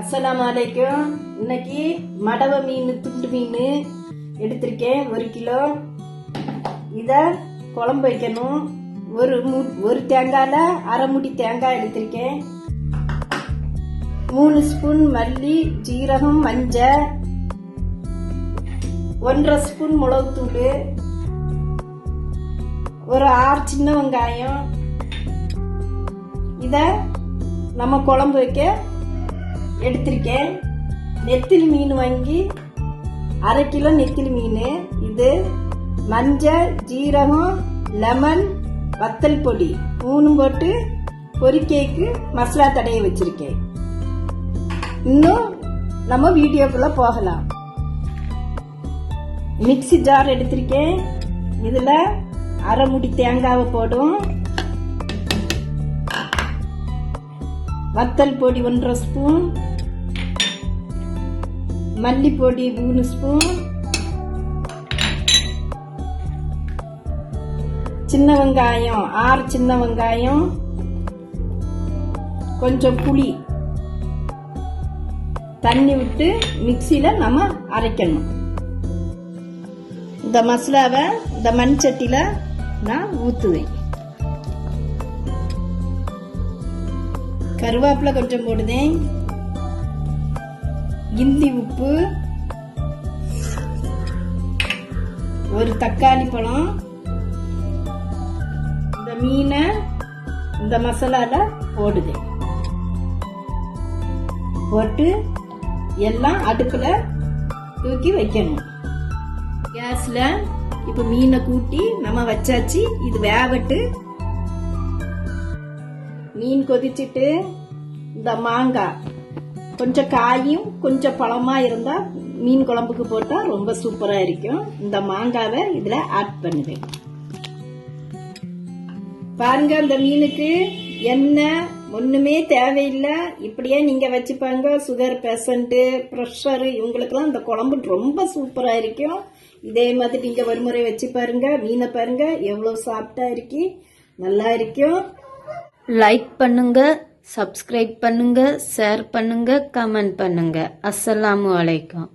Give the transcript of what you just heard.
அஸ்ஸலாமு அலைக்கும். இன்னைக்கு மடவ மீன், துண்டு மீன் எடுத்திருக்கேன் 1 கிலோ. இத குழம்பு வைக்கணும். ஒரு தேங்காயில அரை முடி தேங்காய் எடுத்திருக்கேன். 3 ஸ்பூன் மல்லி, ஜீரகம், மஞ்சள், 1/2 ஸ்பூன் மிளகுத்தூள், ஒரு 6 சின்ன வெங்காயம். இத நம்ம குழம்பு வைக்க எடுத்திருக்கேன். நெத்திலி மீன் வாங்கி 1/2 கிலோ நெத்திலி மீன். இது மஞ்சள், ஜீரகம், லெமன், வத்தல் பொடி 3 போட்டு பொரிக்கைக்கு மசாலா தடைய வச்சிருக்கேன். இன்னும் நம்ம வீடியோக்குள்ள போகலாம். மிக்ஸி ஜார் எடுத்திருக்கேன். இதுல அரை முடி தேங்காவை போடும். வத்தல் பொடி 1/2 ஸ்பூன், மல்லிப்பொடி 3 ஸ்பூன், சின்ன வெங்காயம் 6 சின்ன வெங்காயம், கொஞ்சம் புளி தண்ணி விட்டு மிக்சியில நம்ம அரைக்கணும். இந்த மசாலாவை இந்த மண் சட்டியில நான் ஊத்துவேன். கருவேப்பிலை கொஞ்சம் போடுதேன். கிந்தி உப்பு, ஒரு தக்காளி பழம். இந்த மீனை இந்த மசாலால போடுதேன். போட்டு எல்லாம் அடுப்புல தூக்கி வைக்கணும். கேஸ்ல இப்ப மீனை கூட்டி நம்ம வச்சாச்சு. இது வேகட்டு. மீன் கொதிச்சுட்டு இந்த மாங்காய் கொஞ்சம் காயும் கொஞ்சம் பழமா இருந்தா மீன் குழம்புக்கு போட்டா ரொம்ப சூப்பரா இருக்கும். இந்த மாங்காவை இதுல ஆட் பண்ணுவேன். பாருங்க, இந்த மீனுக்கு எண்ணெய் ஒண்ணுமே தேவையில்லை. இப்படியே நீங்க வச்சுப்பாங்க. சுகர் பேஷண்ட், பிரஷர் இவங்களுக்கெல்லாம் இந்த குழம்பு ரொம்ப சூப்பரா இருக்கும். இதே மாதிரி நீங்க ஒரு முறை வச்சு பாருங்க. மீனை பாருங்க எவ்வளவு சாப்பிட்டா இருக்கு, நல்லா இருக்கும். லைக் பண்ணுங்க, சப்ஸ்கிரைப் பண்ணுங்க, ஷேர் பண்ணுங்க, கமெண்ட் பண்ணுங்க. அஸ்ஸலாமு அலைக்கும்.